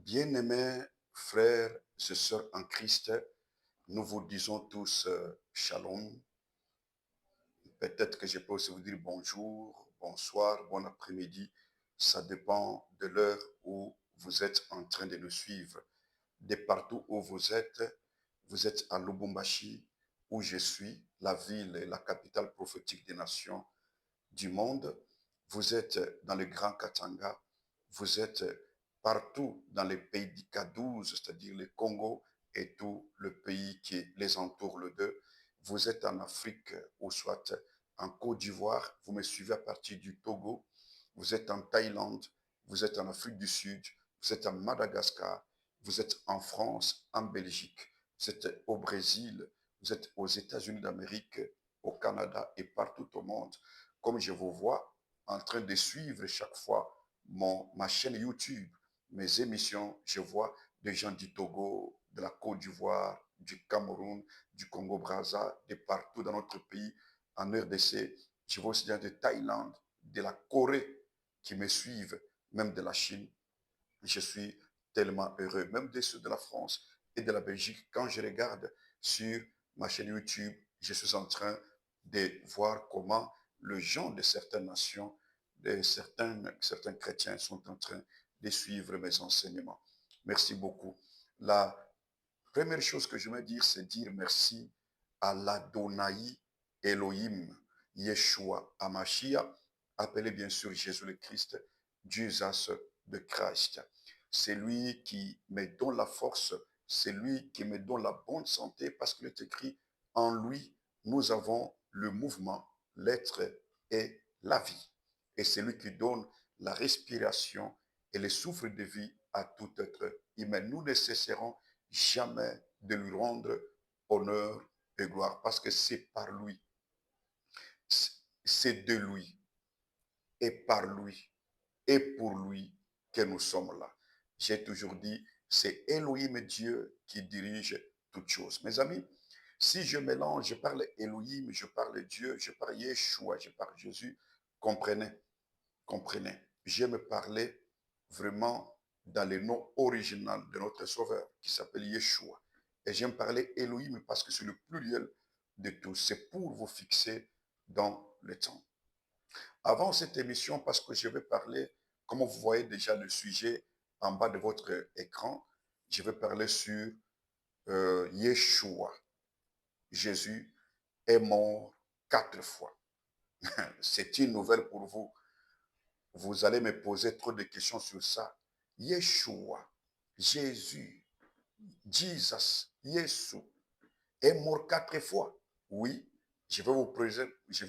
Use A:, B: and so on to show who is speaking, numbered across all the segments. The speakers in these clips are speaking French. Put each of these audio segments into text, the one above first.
A: Bien-aimés frères et sœurs en Christ, nous vous disons tous shalom. Peut-être que je peux aussi vous dire bonjour, bonsoir, bon après-midi. Ça dépend de l'heure où vous êtes en train de nous suivre. De partout où vous êtes à Lubumbashi, où je suis, la ville et la capitale prophétique des nations du monde. Vous êtes dans le Grand Katanga, vous êtes partout dans les pays du K12, c'est-à-dire le Congo et tout le pays qui les entoure le deux. Vous êtes en Afrique ou soit en Côte d'Ivoire, vous me suivez à partir du Togo, vous êtes en Thaïlande, vous êtes en Afrique du Sud, vous êtes à Madagascar, vous êtes en France, en Belgique, vous êtes au Brésil, vous êtes aux États-Unis d'Amérique, au Canada et partout au monde. Comme je vous vois en train de suivre chaque fois ma chaîne YouTube, mes émissions, je vois des gens du Togo, de la Côte d'Ivoire, du Cameroun, du Congo-Brazza, de partout dans notre pays, en RDC. Je vois aussi des gens de Thaïlande, de la Corée qui me suivent, même de la Chine. Je suis tellement heureux, même de ceux de la France et de la Belgique. Quand je regarde sur ma chaîne YouTube, je suis en train de voir comment les gens de certaines nations, certains chrétiens sont en train de suivre mes enseignements. Merci beaucoup. La première chose que je veux dire, c'est dire merci à l'Adonai Elohim, Yeshua Amashia, appelé bien sûr Jésus le Christ, Jesus de Christ. C'est lui qui me donne la force, c'est lui qui me donne la bonne santé parce qu'il est écrit en lui, nous avons le mouvement, l'être et la vie. Et c'est lui qui donne la respiration et le souffle de vie à tout être humain. Nous ne cesserons jamais de lui rendre honneur et gloire parce que c'est par lui, c'est de lui et par lui et pour lui que nous sommes là. J'ai toujours dit, c'est Elohim Dieu qui dirige toutes choses. Mes amis, si je mélange, je parle Elohim, je parle Dieu, je parle Yeshua, je parle Jésus, comprenez, comprenez. J'aime parler vraiment dans le nom original de notre Sauveur qui s'appelle Yeshua. Et j'aime parler Elohim parce que c'est le pluriel de tout. C'est pour vous fixer dans le temps. Avant cette émission, parce que je vais parler, comme vous voyez déjà le sujet en bas de votre écran, je vais parler sur Yeshua. Jésus est mort 4 fois. C'est une nouvelle pour vous. Vous allez me poser trop de questions sur ça. Yeshua, Jésus, Jesus, Yesu est mort 4 fois. Oui, je vais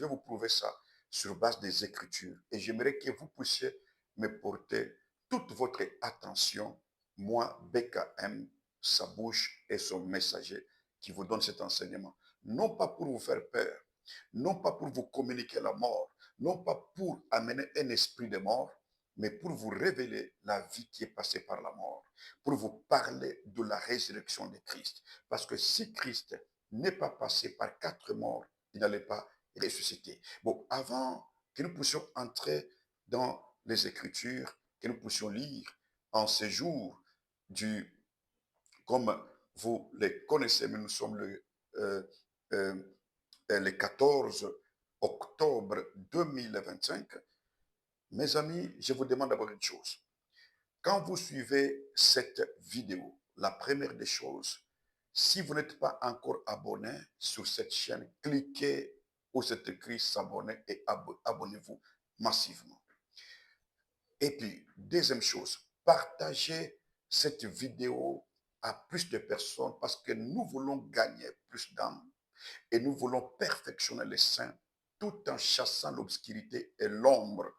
A: vous prouver ça sur base des Écritures. Et j'aimerais que vous puissiez me porter toute votre attention, moi, BKM, sa bouche et son messager qui vous donne cet enseignement. Non pas pour vous faire peur, non pas pour vous communiquer la mort, non pas pour amener un esprit de mort, mais pour vous révéler la vie qui est passée par la mort, pour vous parler de la résurrection de Christ. Parce que si Christ n'est pas passé par 4 morts, il n'allait pas ressusciter. Bon, avant que nous puissions entrer dans les Écritures, que nous puissions lire en ces jours comme vous les connaissez, mais nous sommes euh, euh, le 14 octobre 2025, mes amis, je vous demande d'abord une chose. Quand vous suivez cette vidéo, la première des choses, si vous n'êtes pas encore abonné sur cette chaîne, cliquez où c'est écrit s'abonner et abonnez-vous massivement. Et puis, deuxième chose, partagez cette vidéo à plus de personnes parce que nous voulons gagner plus d'âmes et nous voulons perfectionner les saints tout en chassant l'obscurité et l'ombre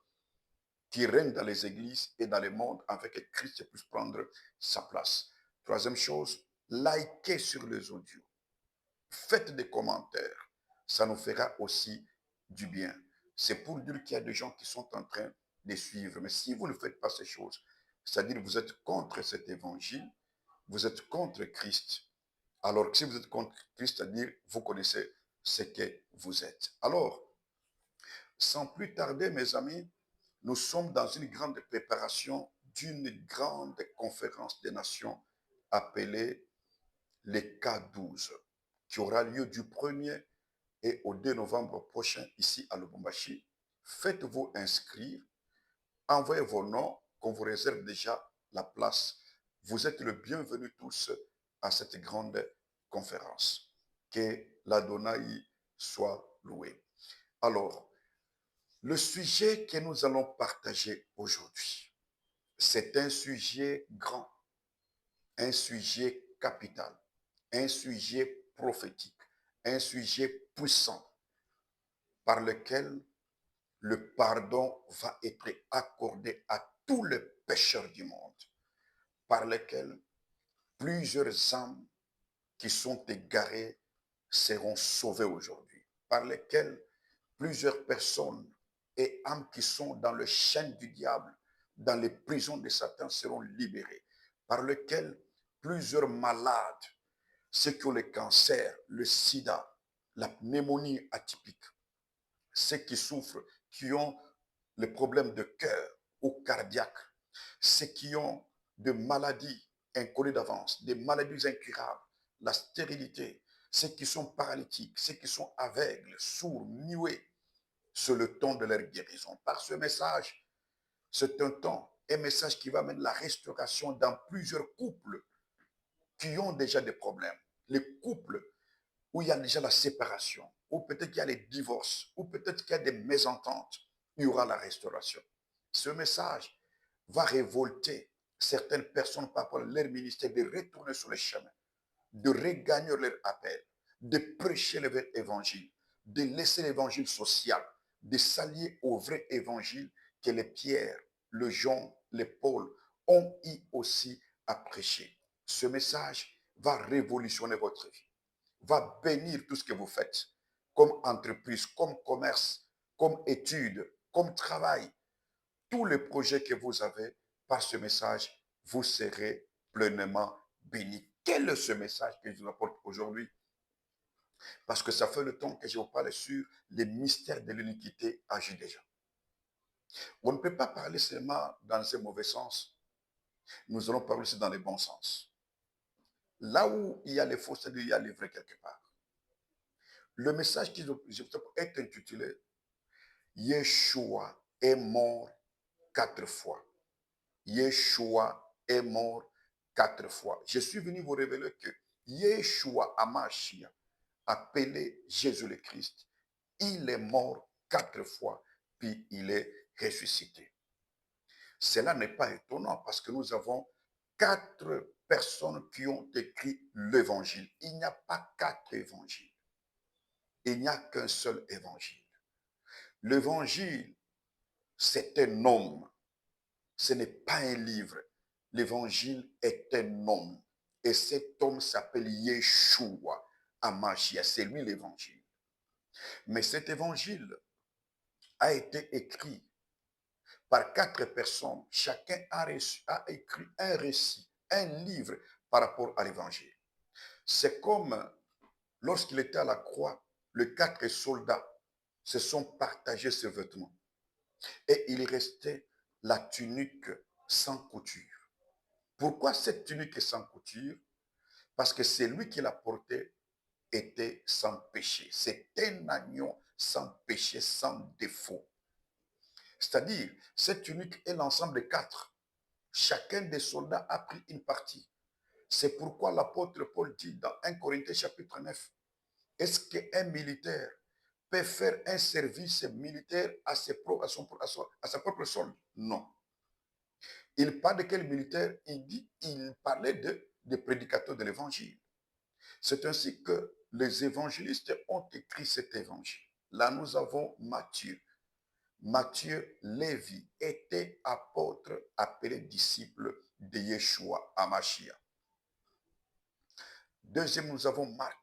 A: qui règne dans les églises et dans le monde afin que Christ puisse prendre sa place. Troisième chose, likez sur les audios. Faites des commentaires. Ça nous fera aussi du bien. C'est pour dire qu'il y a des gens qui sont en train de suivre. Mais si vous ne faites pas ces choses, c'est-à-dire que vous êtes contre cet évangile, vous êtes contre Christ. Alors que si vous êtes contre Christ, c'est-à-dire vous connaissez ce que vous êtes. Alors, sans plus tarder, mes amis, nous sommes dans une grande préparation d'une grande conférence des nations appelée les K12, qui aura lieu du 1er et au 2 novembre prochain ici à Lubumbashi. Faites-vous inscrire, envoyez vos noms, qu'on vous réserve déjà la place. Vous êtes le bienvenu tous à cette grande conférence. Que l'Adonai soit loué. Alors, le sujet que nous allons partager aujourd'hui, c'est un sujet grand, un sujet capital, un sujet prophétique, un sujet puissant par lequel le pardon va être accordé à tous les pécheurs du monde, par lequel plusieurs âmes qui sont égarées seront sauvées aujourd'hui, par lesquelles plusieurs personnes et âmes qui sont dans le chêne du diable, dans les prisons de Satan seront libérées, par lequel plusieurs malades, ceux qui ont le cancer, le sida, la pneumonie atypique, ceux qui souffrent, qui ont les problèmes de cœur ou cardiaque, ceux qui ont des maladies inconnues d'avance, des maladies incurables, la stérilité, ceux qui sont paralytiques, ceux qui sont aveugles, sourds, muets, c'est le temps de leur guérison. Par ce message, c'est un message qui va amener la restauration dans plusieurs couples qui ont déjà des problèmes. Les couples où il y a déjà la séparation, ou peut-être qu'il y a les divorces, ou peut-être qu'il y a des mésententes, il y aura la restauration. Ce message va révolter certaines personnes par rapport à leur ministère de retourner sur le chemin, de regagner leur appel, de prêcher le vrai évangile, de laisser l'évangile social, de s'allier au vrai évangile que les Pierre, le Jean, les Paul ont eu aussi à prêcher. Ce message va révolutionner votre vie, va bénir tout ce que vous faites, comme entreprise, comme commerce, comme étude, comme travail. Tous les projets que vous avez, par ce message, vous serez pleinement bénis. Quel est ce message que je vous apporte aujourd'hui? Parce que ça fait le temps que je vous parle sur les mystères de l'iniquité agit déjà. On ne peut pas parler seulement dans un mauvais sens. Nous allons parler aussi dans le bon sens. Là où il y a les faux, c'est-à-dire il y a les vrais quelque part. Le message qui est intitulé Yeshua est mort 4 fois. Yeshua est mort 4 fois. Je suis venu vous révéler que Yeshua Amashia, appelé Jésus le Christ, il est mort 4 fois, puis il est ressuscité. Cela n'est pas étonnant parce que nous avons 4 personnes qui ont écrit l'évangile. Il n'y a pas 4 évangiles. Il n'y a qu'un seul évangile. L'évangile, c'est un homme. Ce n'est pas un livre. L'évangile est un homme. Et cet homme s'appelle Yeshua Amashia. C'est lui l'évangile. Mais cet évangile a été écrit par 4 personnes. Chacun a écrit un récit, un livre par rapport à l'évangile. C'est comme lorsqu'il était à la croix, les 4 soldats se sont partagés ses vêtements. Et il restait la tunique sans couture. Pourquoi cette tunique est sans couture? Parce que celui qui la portait était sans péché. C'est un agneau sans péché, sans défaut. C'est-à-dire, cette tunique est l'ensemble de 4. Chacun des soldats a pris une partie. C'est pourquoi l'apôtre Paul dit dans 1 Corinthiens chapitre 9, est-ce qu'un militaire peut faire un service militaire à sa propre solde? Non. Il parle de quel militaire? Il parlait des prédicateurs de l'évangile. C'est ainsi que les évangélistes ont écrit cet évangile. Là, nous avons Matthieu. Matthieu, Lévi était apôtre appelé disciple de Yeshua, Amashia. Deuxième, nous avons Marc.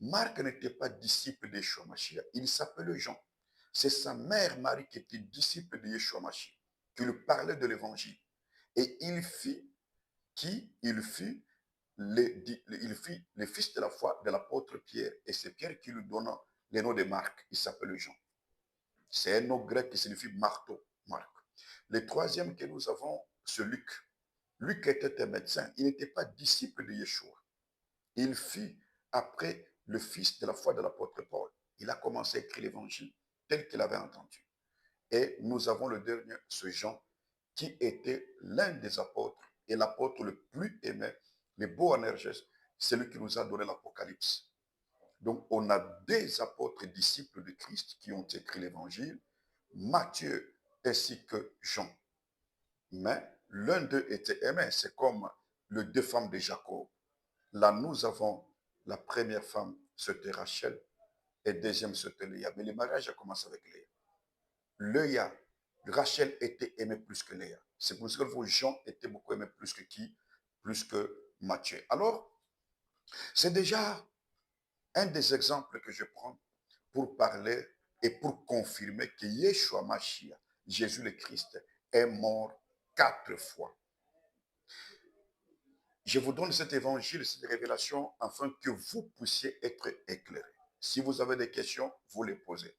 A: Marc n'était pas disciple de Yeshua Mashiach, il s'appelait Jean. C'est sa mère Marie qui était disciple de Yeshua Mashiach, qui lui parlait de l'évangile. Et il fut le fils de la foi de l'apôtre Pierre. Et c'est Pierre qui lui donna le nom de Marc. Il s'appelle Jean. C'est un nom grec qui signifie marteau, Marc. Le troisième que nous avons, ce Luc. Luc était un médecin. Il n'était pas disciple de Yeshua. Il fut après le fils de la foi de l'apôtre Paul. Il a commencé à écrire l'évangile tel qu'il avait entendu. Et nous avons le dernier, ce Jean, qui était l'un des apôtres et l'apôtre le plus aimé, le Boanerges, c'est lui qui nous a donné l'Apocalypse. Donc, on a des apôtres et disciples de Christ qui ont écrit l'évangile, Matthieu ainsi que Jean. Mais l'un d'eux était aimé, c'est comme les deux femmes de Jacob. Là, nous avons la première femme, c'était Rachel, et deuxième, c'était Léa. Mais le mariage a commencé avec Léa. Léa, Rachel était aimée plus que Léa. C'est pour ça que Jean était beaucoup aimé plus que qui? Plus que Matthieu. Alors, c'est déjà un des exemples que je prends pour parler et pour confirmer que Yeshua Mashiach, Jésus le Christ, est mort 4 fois. Je vous donne cet évangile, cette révélation, afin que vous puissiez être éclairés. Si vous avez des questions, vous les posez.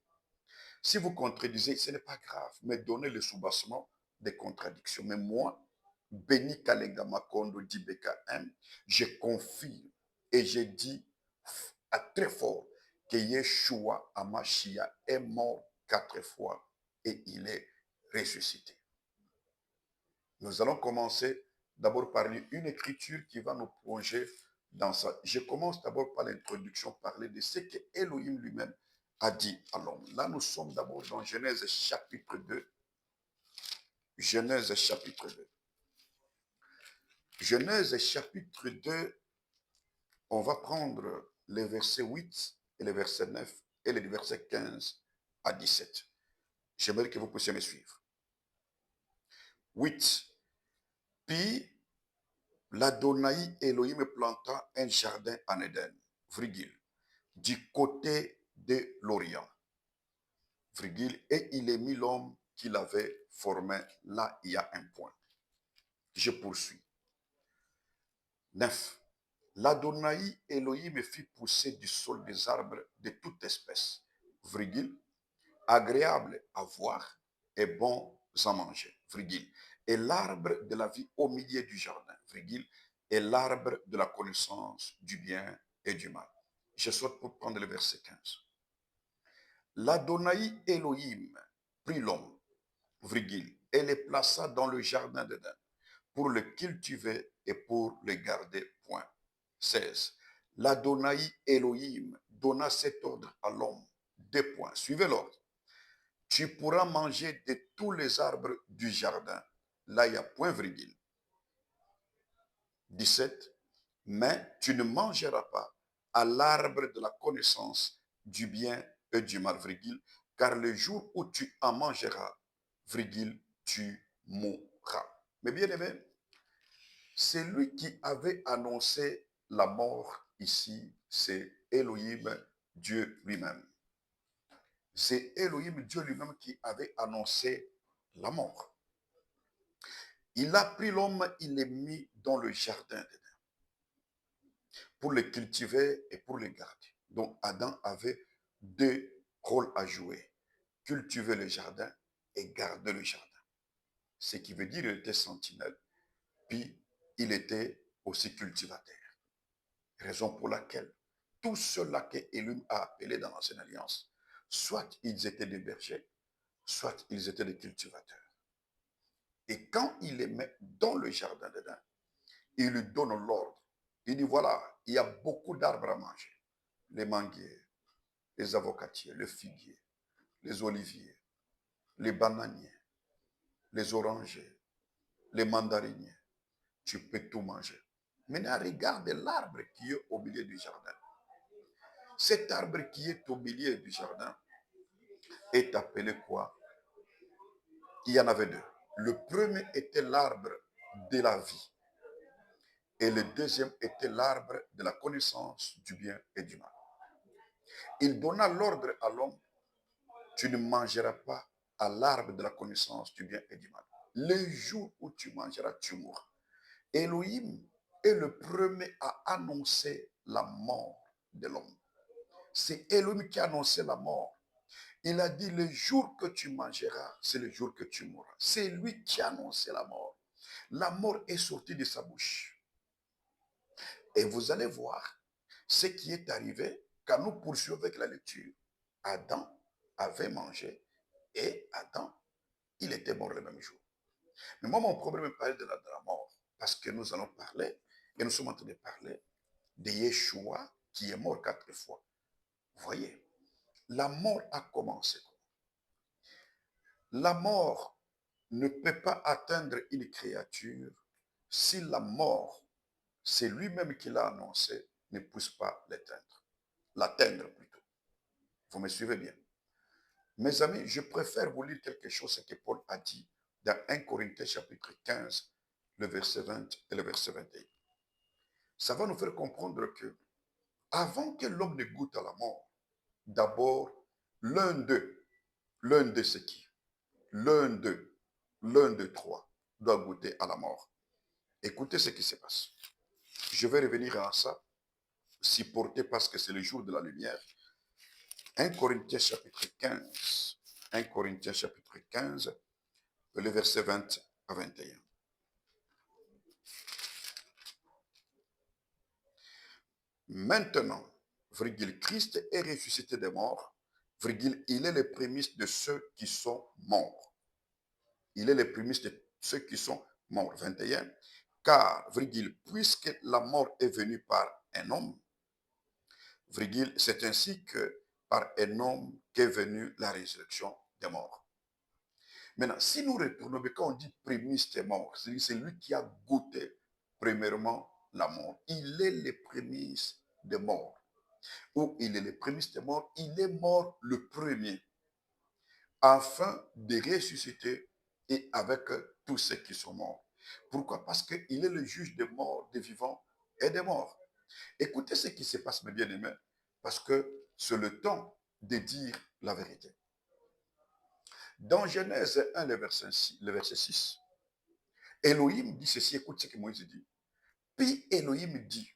A: Si vous contredisez, ce n'est pas grave, mais donnez le soubassement des contradictions. Mais moi, Béni Kalenga Makondo Dibeka M, je confirme et je dis à très fort que Yeshua Amashia est mort 4 fois et il est ressuscité. Nous allons commencer d'abord par une écriture qui va nous plonger dans ça. Je commence d'abord par l'introduction, parler de ce que Elohim lui-même a dit à l'homme. Là, nous sommes d'abord dans Genèse chapitre 2. Genèse chapitre 2. Genèse chapitre 2, on va prendre les versets 8 et les versets 9 et les versets 15 à 17. J'aimerais que vous puissiez me suivre. 8. Puis l'Adonai Elohim planta un jardin en Éden, virgule, du côté de l'Orient, virgule, et il est mis l'homme qu'il avait formé. Là, il y a un point. Je poursuis. 9. L'Adonai Elohim fit pousser du sol des arbres de toute espèce, virgule, agréable à voir et bon à manger, virgule, et l'arbre de la vie au milieu du jardin, virgule, et l'arbre de la connaissance du bien et du mal. Je souhaite pour prendre le verset 15. L'Adonai Elohim prit l'homme, virgule, et le plaça dans le jardin d'Éden pour le cultiver et pour le garder, point. 16. L'Adonai Elohim donna cet ordre à l'homme, 2 points. Suivez l'ordre. Tu pourras manger de tous les arbres du jardin. Là, il y a point virgule. 17. Mais tu ne mangeras pas à l'arbre de la connaissance du bien et du mal, virgule, car le jour où tu en mangeras, virgule, tu mourras. Mais bien aimé, c'est lui qui avait annoncé la mort ici, c'est Elohim, Dieu lui-même. C'est Elohim, Dieu lui-même, qui avait annoncé la mort. Il a pris l'homme, il l'a mis dans le jardin d'Éden pour le cultiver et pour le garder. Donc Adam avait 2 rôles à jouer, cultiver le jardin et garder le jardin. Ce qui veut dire qu'il était sentinelle, puis il était aussi cultivateur. Raison pour laquelle tous ceux-là qu'Élohim a appelés dans l'ancienne alliance, soit ils étaient des bergers, soit ils étaient des cultivateurs. Et quand il les met dans le jardin d'Éden, il lui donne l'ordre. Il dit, voilà, il y a beaucoup d'arbres à manger. Les manguiers, les avocatiers, les figuiers, les oliviers, les bananiers, les orangers, les mandariniers. Tu peux tout manger. Maintenant, regarde l'arbre qui est au milieu du jardin. Cet arbre qui est au milieu du jardin est appelé quoi? Il y en avait 2. Le premier était l'arbre de la vie. Et le deuxième était l'arbre de la connaissance du bien et du mal. Il donna l'ordre à l'homme, tu ne mangeras pas à l'arbre de la connaissance du bien et du mal. Le jour où tu mangeras, tu mourras. Elohim est le premier à annoncer la mort de l'homme. C'est Elohim qui a annoncé la mort. Il a dit, le jour que tu mangeras, c'est le jour que tu mourras. C'est lui qui a annoncé la mort. La mort est sortie de sa bouche. Et vous allez voir ce qui est arrivé quand nous poursuivons avec la lecture. Adam avait mangé et Adam, il était mort le même jour. Mais moi, mon problème est parler de la mort. Parce que nous allons parler, et nous sommes en train de parler de Yeshua qui est mort 4 fois. Vous voyez, la mort a commencé. La mort ne peut pas atteindre une créature si la mort, c'est lui-même qui l'a annoncé, ne puisse pas l'atteindre plutôt. Vous me suivez bien? Mes amis, je préfère vous lire quelque chose, ce que Paul a dit dans 1 Corinthiens chapitre 15, le verset 20 et le verset 21. Ça va nous faire comprendre que avant que l'homme ne goûte à la mort, d'abord, l'un d'eux c'est qui? L'un d'eux trois doit goûter à la mort. Écoutez ce qui se passe. Je vais revenir à ça, si porté parce que c'est le jour de la lumière. 1 Corinthiens chapitre 15. 1 Corinthiens chapitre 15, le verset 20 à 21. Maintenant, virgule, Christ est ressuscité des morts, virgule, il est le prémices de ceux qui sont morts. Il est le prémices de ceux qui sont morts. 21. Car, virgule, puisque la mort est venue par un homme, virgule, c'est ainsi que par un homme qu'est venue la résurrection des morts. Maintenant, si nous retournons, mais quand on dit prémices des morts, c'est lui qui a goûté premièrement la mort. Il est le prémices des morts. Où il est le prémices des morts, il est mort le premier, afin de ressusciter et avec tous ceux qui sont morts. Pourquoi? Parce qu'il est le juge des morts, des vivants et des morts. Écoutez ce qui se passe, mes bien-aimés, parce que c'est le temps de dire la vérité. Dans Genèse 1, le verset 6, Elohim dit ceci, écoute ce que Moïse dit. Puis Elohim dit,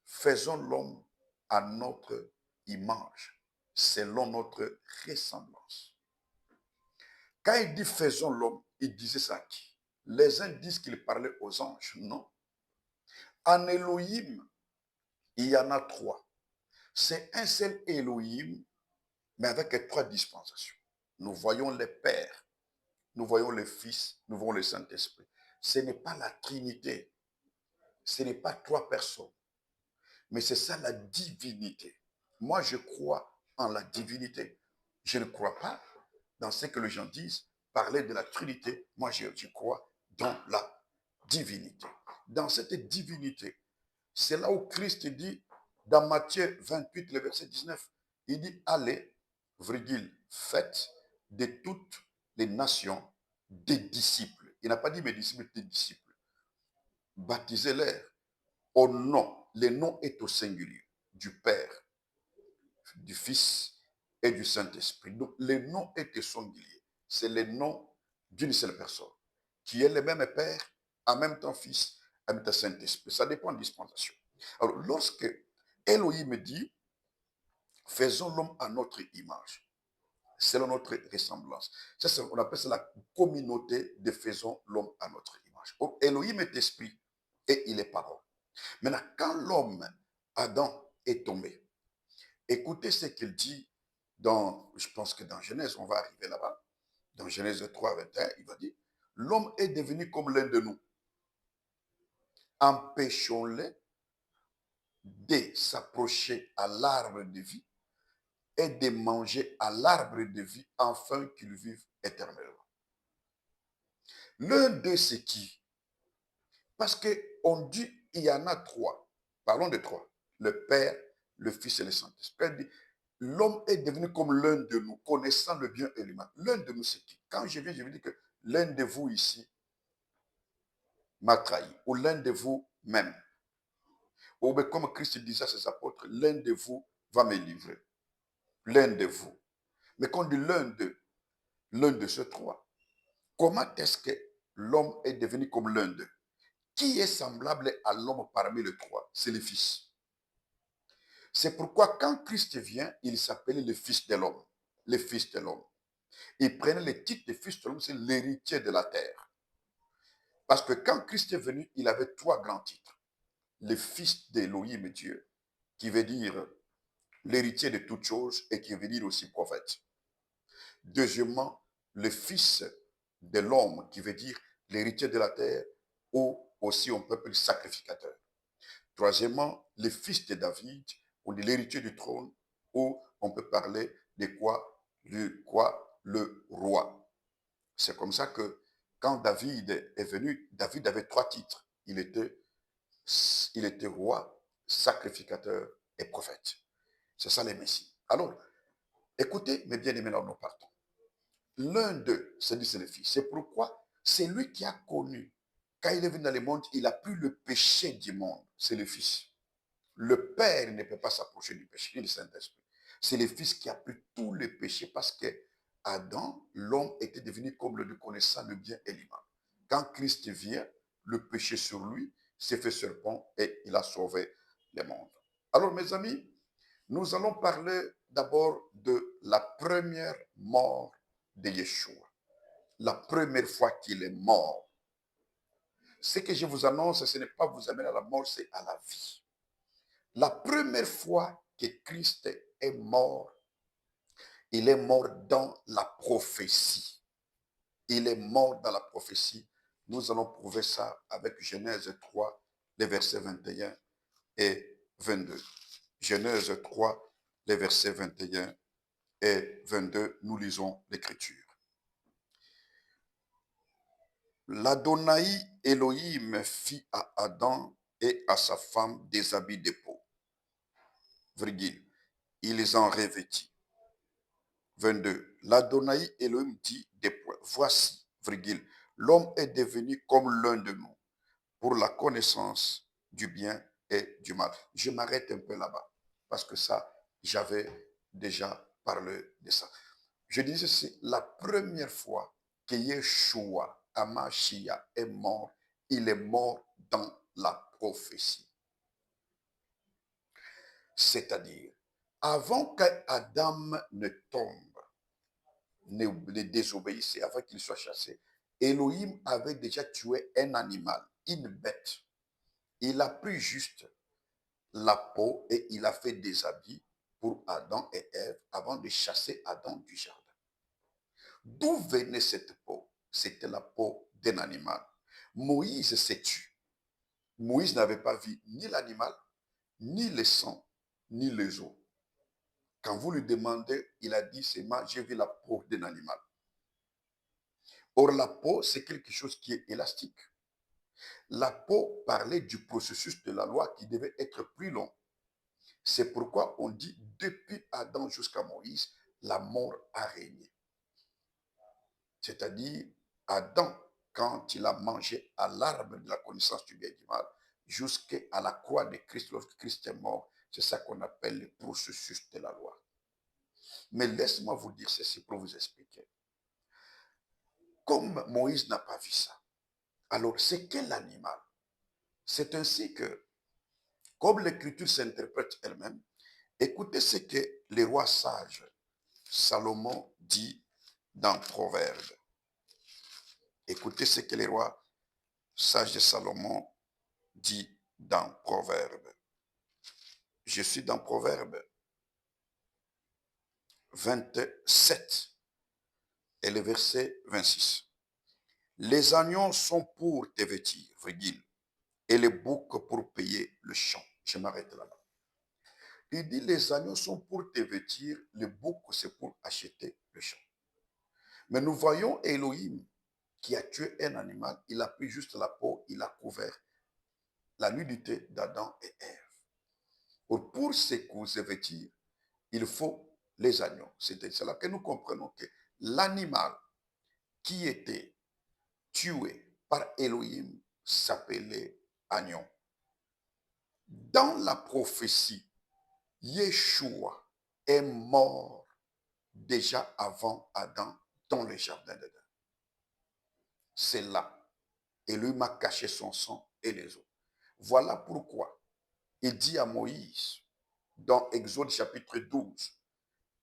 A: faisons l'homme à notre image, selon notre ressemblance. Quand il dit faisons l'homme, il disait ça à qui? Les uns disent qu'il parlait aux anges. Non. En Elohim, il y en a 3. C'est un seul Elohim, mais avec 3 dispensations. Nous voyons les pères, nous voyons le Fils, nous voyons le Saint-Esprit. Ce n'est pas la Trinité. Ce n'est pas 3 personnes. Mais c'est ça la divinité. Moi, je crois en la divinité. Je ne crois pas dans ce que les gens disent, parler de la Trinité. Moi, je crois dans la divinité. Dans cette divinité, c'est là où Christ dit, dans Matthieu 28, le verset 19, il dit, allez, virgule, faites de toutes les nations des disciples. Il n'a pas dit mes disciples, des disciples. Baptisez-les au nom. Le nom est au singulier du Père, du Fils et du Saint-Esprit. Donc, le nom est au singulier. C'est le nom d'une seule personne, qui est le même Père, en même temps Fils, en même temps Saint-Esprit. Ça dépend de la dispensation. Alors, lorsque Elohim dit, faisons l'homme à notre image, selon notre ressemblance. Ça, on appelle ça la communauté de faisons l'homme à notre image. Donc, Elohim est esprit et il est parole. Maintenant, quand l'homme, Adam, est tombé, écoutez ce qu'il dit je pense que dans Genèse, on va arriver là-bas, dans Genèse 3, 21, il va dire, l'homme est devenu comme l'un de nous. Empêchons-le de s'approcher à l'arbre de vie et de manger à l'arbre de vie afin qu'il vive éternellement. L'un d'eux, c'est qui? Parce qu'on dit, il y en a 3. Parlons de 3. Le Père, le Fils et le Saint-Esprit. L'homme est devenu comme l'un de nous, connaissant le bien et le mal. L'un de nous, c'est qui? Quand je viens, je veux dire que l'un de vous ici m'a trahi, ou l'un de vous même. Ou bien comme Christ disait à ses apôtres, l'un de vous va me livrer. L'un de vous. Mais quand on dit l'un de ces 3, comment est-ce que l'homme est devenu comme l'un d'eux? Qui est semblable à l'homme parmi les 3? C'est le Fils. C'est pourquoi quand Christ vient, il s'appelait le Fils de l'homme. Le Fils de l'homme. Il prenait le titre de Fils de l'homme, c'est l'héritier de la terre. Parce que quand Christ est venu, il avait trois grands titres. Le fils d'Élohim Dieu, qui veut dire l'héritier de toutes choses et qui veut dire aussi prophète. Deuxièmement, le fils de l'homme, qui veut dire l'héritier de la terre, ou aussi on peut appeler sacrificateur. Troisièmement, le fils de David, ou de l'héritier du trône, ou on peut parler de quoi? Le roi. C'est comme ça que quand David est venu, David avait trois titres. Il était roi, sacrificateur et prophète. C'est ça les messies. Alors, écoutez, mes bien-aimés, là nous partons. L'un d'eux, c'est le Fils. C'est pourquoi c'est lui qui a connu. Quand il est venu dans le monde, il a pris le péché du monde. C'est le Fils. Le Père ne peut pas s'approcher du péché, ni le Saint-Esprit. C'est le Fils qui a pris tous les péchés parce que Adam, l'homme, était devenu comme le connaissant le bien et le mal. Quand Christ vient, le péché sur lui s'est fait serpent et il a sauvé le monde. Alors, mes amis, nous allons parler d'abord de la première mort de Yeshua. La première fois qu'il est mort. Ce que je vous annonce, ce n'est pas vous amener à la mort, c'est à la vie. La première fois que Christ est mort, il est mort dans la prophétie. Il est mort dans la prophétie. Nous allons prouver ça avec Genèse 3, les versets 21 et 22. Genèse 3, les versets 21 et 22, nous lisons l'Écriture. L'Adonai Elohim fit à Adam et à sa femme des habits de peau. Virgule. Il les en revêtit. 22. L'Adonai Elohim dit des points. Voici, virgule, l'homme est devenu comme l'un de nous pour la connaissance du bien et du mal. Je m'arrête un peu là-bas parce que ça, j'avais déjà parlé de ça. Je disais, c'est la première fois que Yeshua, Hamashiach, est mort. Il est mort dans la prophétie. C'est-à-dire, avant qu'Adam ne tombe, ne désobéissait, avant qu'il soit chassé, Elohim avait déjà tué un animal, une bête. Il a pris juste la peau et il a fait des habits pour Adam et Ève avant de chasser Adam du jardin. D'où venait cette peau? C'était la peau d'un animal. Moïse s'est tué. Moïse n'avait pas vu ni l'animal, ni le sang, ni les os. Quand vous lui demandez, il a dit seulement, j'ai vu la peau d'un animal. Or, la peau, c'est quelque chose qui est élastique. La peau parlait du processus de la loi qui devait être plus long. C'est pourquoi on dit, depuis Adam jusqu'à Moïse, la mort a régné. C'est-à-dire, Adam, quand il a mangé à l'arbre de la connaissance du bien et du mal, jusqu'à la croix de Christ, lorsque Christ est mort, c'est ça qu'on appelle le processus de la loi. Mais laisse-moi vous dire ceci pour vous expliquer. Comme Moïse n'a pas vu ça, alors c'est quel animal? C'est ainsi que, comme l'Écriture s'interprète elle-même, écoutez ce que le roi sage Salomon dit dans Proverbe. Écoutez ce que le roi sage de Salomon dit dans Proverbe. Je suis dans Proverbe 27 et le verset 26. Les agneaux sont pour te vêtir, virgule, et les boucs pour payer le champ. Je m'arrête là-bas. Il dit les agneaux sont pour te vêtir, les boucs c'est pour acheter le champ. Mais nous voyons Elohim qui a tué un animal, il a pris juste la peau, il a couvert la nudité d'Adam et Ève. Pour se vêtir, il faut les agneaux. C'est là que nous comprenons que l'animal qui était tué par Elohim s'appelait agneau. Dans la prophétie, Yeshua est mort déjà avant Adam dans le jardin d'Éden. C'est là. Elohim a caché son sang et les eaux. Voilà pourquoi il dit à Moïse, dans Exode chapitre 12,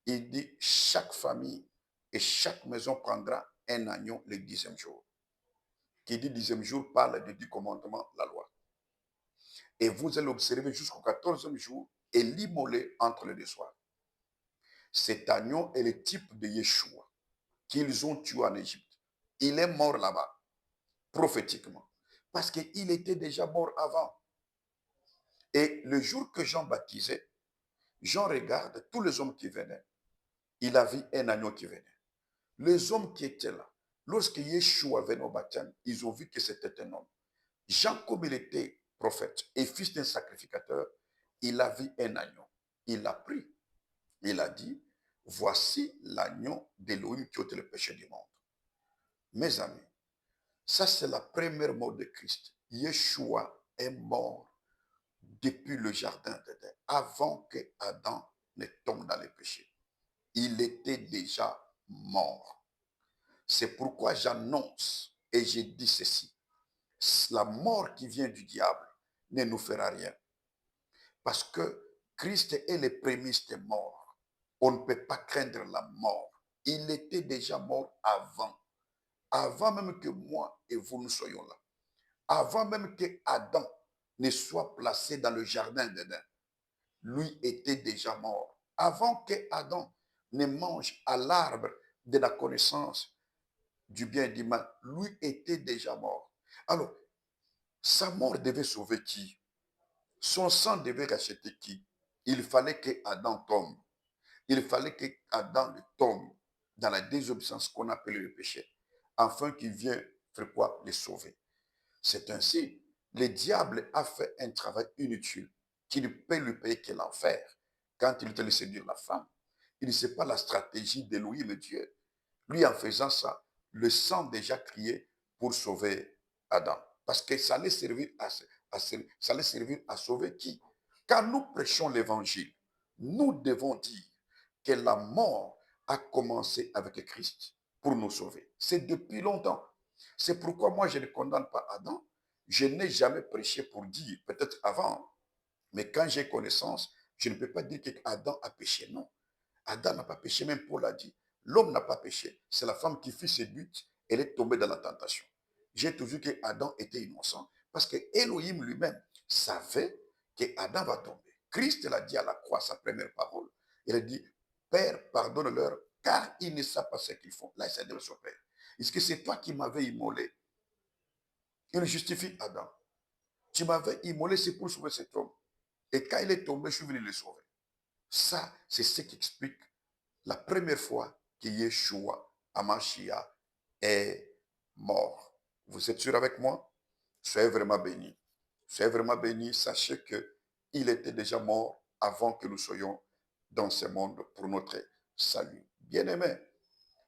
A: il dit, chaque famille et chaque maison prendra un agneau le 10e jour. qui dit 10e jour parle des 10 commandements, la loi. Et vous allez observer jusqu'au 14e jour et l'immoler entre les deux soirs. Cet agneau est le type de Yeshua qu'ils ont tué en Égypte. Il est mort là-bas, prophétiquement, parce qu'il était déjà mort avant. Et le jour que Jean baptisait, Jean regarde tous les hommes qui venaient. Il a vu un agneau qui venait. Les hommes qui étaient là, lorsque Yeshua venait au baptême, ils ont vu que c'était un homme. Jean, comme il était prophète et fils d'un sacrificateur, il a vu un agneau. Il l'a pris. Il a dit, voici l'agneau d'Élohim qui ôte le péché du monde. Mes amis, ça c'est la première mort de Christ. Yeshua est mort depuis le jardin d'Éden, avant que Adam ne tombe dans le péché. Il était déjà mort. C'est pourquoi j'annonce et je dis ceci. La mort qui vient du diable ne nous fera rien. Parce que Christ est le prémisse des morts. On ne peut pas craindre la mort. Il était déjà mort avant. Avant même que moi et vous nous soyons là. Avant même que Adam ne soit placé dans le jardin d'Éden. Lui était déjà mort. Avant que Adam ne mange à l'arbre de la connaissance du bien et du mal, lui était déjà mort. Alors, sa mort devait sauver qui? Son sang devait racheter qui? Il fallait que Adam tombe. Il fallait que Adam tombe dans la désobéissance qu'on appelle le péché, afin qu'il vienne faire quoi? Les sauver. C'est ainsi, le diable a fait un travail inutile qui ne peut lui payer que l'enfer. Quand il te séduire la femme, il ne sait pas la stratégie d'Élohim et Dieu. Lui, en faisant ça, le sang déjà crié pour sauver Adam. Parce que ça allait servir ça allait servir à sauver qui? Quand nous prêchons l'évangile, nous devons dire que la mort a commencé avec Christ pour nous sauver. C'est depuis longtemps. C'est pourquoi moi, je ne condamne pas Adam. Je n'ai jamais prêché pour dire, peut-être avant, mais quand j'ai connaissance, je ne peux pas dire qu'Adam a péché. Non. Adam n'a pas péché, même Paul a dit. L'homme n'a pas péché. C'est la femme qui fit séduite, elle est tombée dans la tentation. J'ai toujours dit qu'Adam était innocent parce que Elohim lui-même savait qu'Adam va tomber. Christ l'a dit à la croix, sa première parole. Il a dit, Père, pardonne-leur, car ils ne savent pas ce qu'ils font. Là, il s'est dit à son Père. Est-ce que c'est toi qui m'avais immolé? Il justifie Adam. Tu m'avais immolé, c'est pour sauver cet homme. Et quand il est tombé, je suis venu le sauver. Ça, c'est ce qui explique la première fois que Yeshua, Hamashiach, est mort. Vous êtes sûr avec moi? Soyez vraiment bénis. Soyez vraiment bénis. Sachez qu'il était déjà mort avant que nous soyons dans ce monde pour notre salut. Bien-aimés,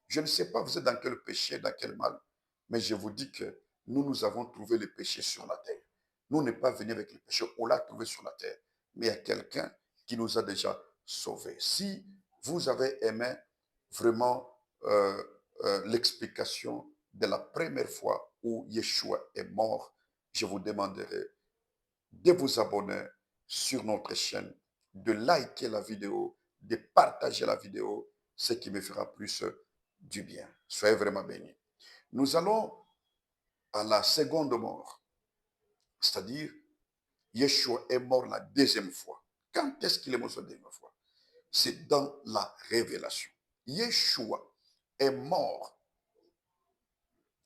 A: je ne sais pas vous êtes dans quel péché, dans quel mal, mais je vous dis que nous avons trouvé le péché sur la terre. Nous n'est pas venus avec le péché, on l'a trouvé sur la terre. Mais il y a quelqu'un qui nous a déjà sauvés. Si vous avez aimé vraiment l'explication de la première fois où Yeshua est mort, je vous demanderai de vous abonner sur notre chaîne, de liker la vidéo, de partager la vidéo, ce qui me fera plus du bien. Soyez vraiment bénis. Nous allons à la seconde mort, c'est-à-dire Yeshua est mort la deuxième fois. Quand est-ce qu'il est mort la deuxième fois? C'est dans la révélation. Yeshua est mort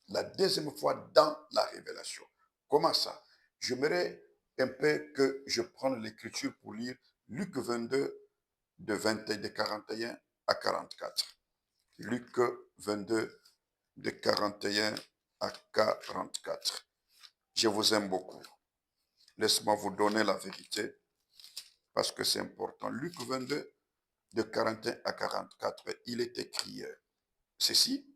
A: la deuxième fois dans la révélation. Comment ça? J'aimerais un peu que je prenne l'écriture pour lire Luc 22, de 41 à 44. Luc 22, de 41 à 44. Je vous aime beaucoup. Laisse-moi vous donner la vérité parce que c'est important. Luc 22, de 41 à 44, il est écrit ceci.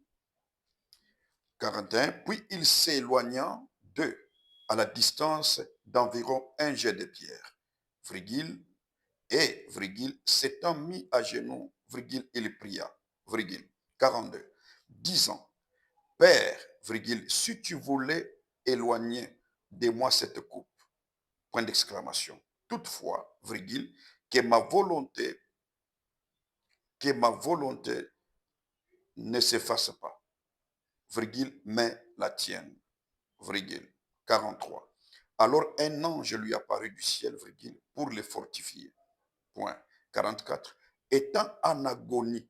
A: 41, puis il s'éloignant d'eux à la distance d'environ un jet de pierre, virgule, et, virgule, s'étant mis à genoux, virgule, il pria, virgule, 42, disant, Père, virgule, si tu voulais éloigner de moi cette coupe, point d'exclamation, toutefois, virgule, que ma volonté ne s'efface pas, virgule, mais la tienne. virgule, 43. Alors un ange lui apparut du ciel, virgule, pour les fortifier. Point. 44. Étant en agonie,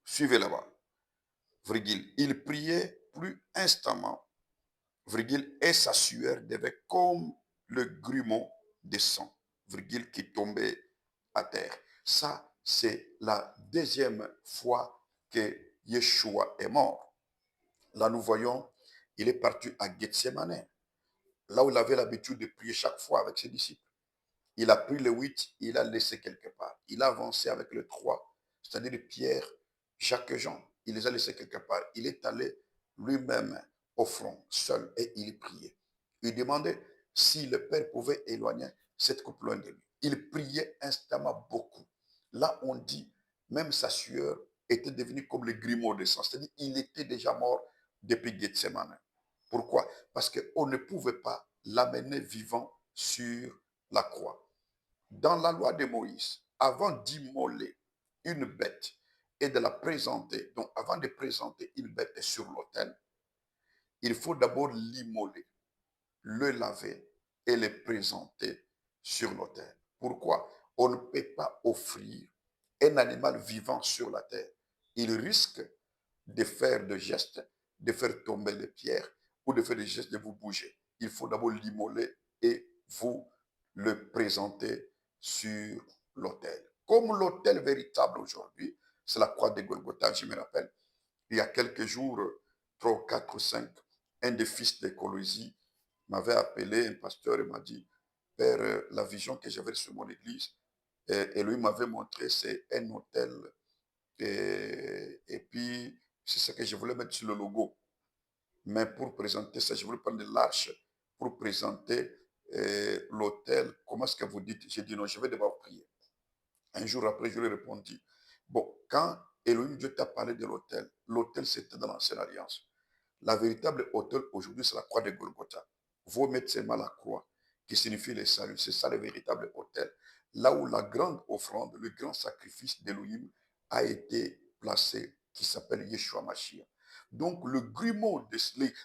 A: suivez là-bas, virgule, il priait plus instamment, virgule, et sa sueur devait comme le grumeau de sang, virgule, qui tombait à terre. Ça, c'est la deuxième fois que Yeshua est mort. Là, nous voyons, il est parti à Gethsemane, là où il avait l'habitude de prier chaque fois avec ses disciples. Il a pris le 8, il a laissé quelque part. Il a avancé avec le 3, c'est-à-dire Pierre, Jacques et Jean. Il les a laissés quelque part. Il est allé lui-même au front, seul, et il priait. Il demandait si le Père pouvait éloigner cette coupe loin de lui. Il priait instamment beaucoup. Là, on dit, même sa sueur était devenue comme le grumeau de sang. C'est-à-dire qu'il était déjà mort depuis Gethsemane. Pourquoi? Parce qu'on ne pouvait pas l'amener vivant sur la croix. Dans la loi de Moïse, avant d'immoler une bête et de la présenter, donc avant de présenter une bête sur l'autel, il faut d'abord l'immoler, le laver et le présenter sur l'autel. Pourquoi? On ne peut pas offrir un animal vivant sur la terre. Il risque de faire des gestes, de faire tomber les pierres ou de faire des gestes de vous bouger. Il faut d'abord l'immoler et vous le présenter sur l'autel. Comme l'autel véritable aujourd'hui, c'est la croix de Golgotha, je me rappelle. Il y a quelques jours, 3, 4, 5, un des fils de Colosie m'avait appelé, un pasteur, et m'a dit, Père, la vision que j'avais sur mon église, et lui m'avait montré, c'est un hôtel, et puis c'est ce que je voulais mettre sur le logo. Mais pour présenter ça, je voulais prendre de l'arche pour présenter l'hôtel. Comment est-ce que vous dites? J'ai dit non, je vais d'abord prier. Un jour après, je lui ai répondu, bon, quand Elohim Dieu t'a parlé de l'autel, l'autel c'était dans l'ancienne alliance. La véritable autel aujourd'hui, c'est la croix de Golgotha. Vous mettez seulement la croix, qui signifie le salut. C'est ça le véritable autel. Là où la grande offrande, le grand sacrifice d'Elohim a été placé, qui s'appelle Yeshua Mashiach. Donc le grumeau,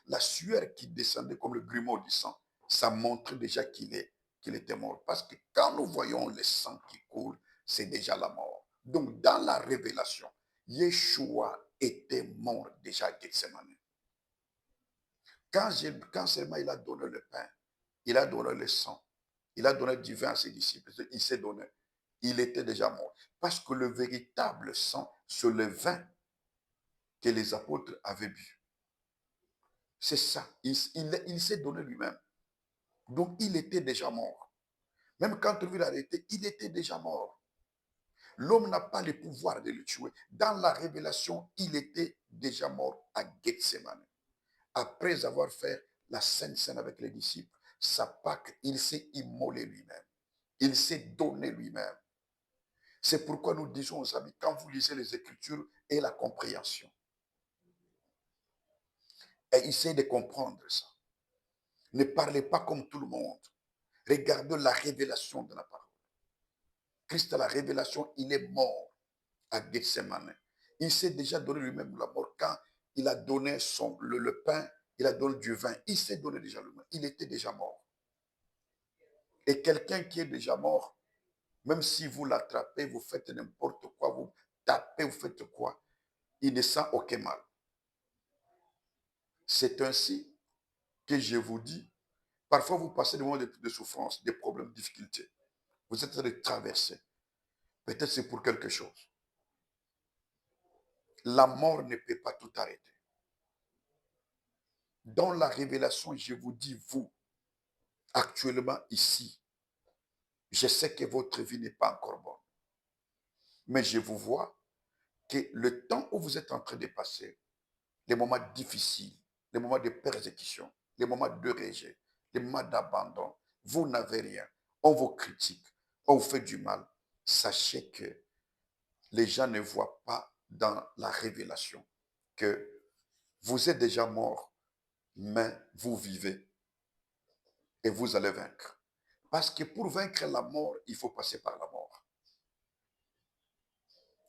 A: la sueur qui descendait comme le grumeau du sang, ça montrait déjà qu'il était mort. Parce que quand nous voyons le sang qui coule, c'est déjà la mort. Donc, dans la révélation, Yeshua était mort déjà à Gethsemane. Quand seulement il a donné le pain, il a donné le sang, il a donné du vin à ses disciples, il s'est donné, il était déjà mort. Parce que le véritable sang, c'est le vin que les apôtres avaient bu. C'est ça, il s'est donné lui-même. Donc, il était déjà mort. Même quand lui l'a arrêté, il était déjà mort. L'homme n'a pas le pouvoir de le tuer. Dans la révélation, il était déjà mort à Gethsemane. Après avoir fait la Sainte Seine avec les disciples, sa Pâque, il s'est immolé lui-même. Il s'est donné lui-même. C'est pourquoi nous disons aux amis, quand vous lisez les Écritures et la compréhension, et essayez de comprendre ça. Ne parlez pas comme tout le monde. Regardez la révélation de la parole. Christ à la révélation, il est mort à Gethsemane. Il s'est déjà donné lui-même la mort quand il a donné le pain, il a donné du vin. Il s'est donné déjà lui-même. Il était déjà mort. Et quelqu'un qui est déjà mort, même si vous l'attrapez, vous faites n'importe quoi, vous tapez, vous faites quoi, il ne sent aucun mal. C'est ainsi que je vous dis, parfois vous passez des moments de souffrance, des problèmes, de difficultés. Vous êtes en train de traverser. Peut-être c'est pour quelque chose. La mort ne peut pas tout arrêter. Dans la révélation, je vous dis, vous, actuellement ici, je sais que votre vie n'est pas encore bonne. Mais je vous vois que le temps où vous êtes en train de passer, les moments difficiles, les moments de persécution, les moments de rejet, les moments d'abandon, vous n'avez rien. On vous critique, on vous fait du mal. Sachez que les gens ne voient pas dans la révélation que vous êtes déjà mort, mais vous vivez et vous allez vaincre. Parce que pour vaincre la mort, il faut passer par la mort.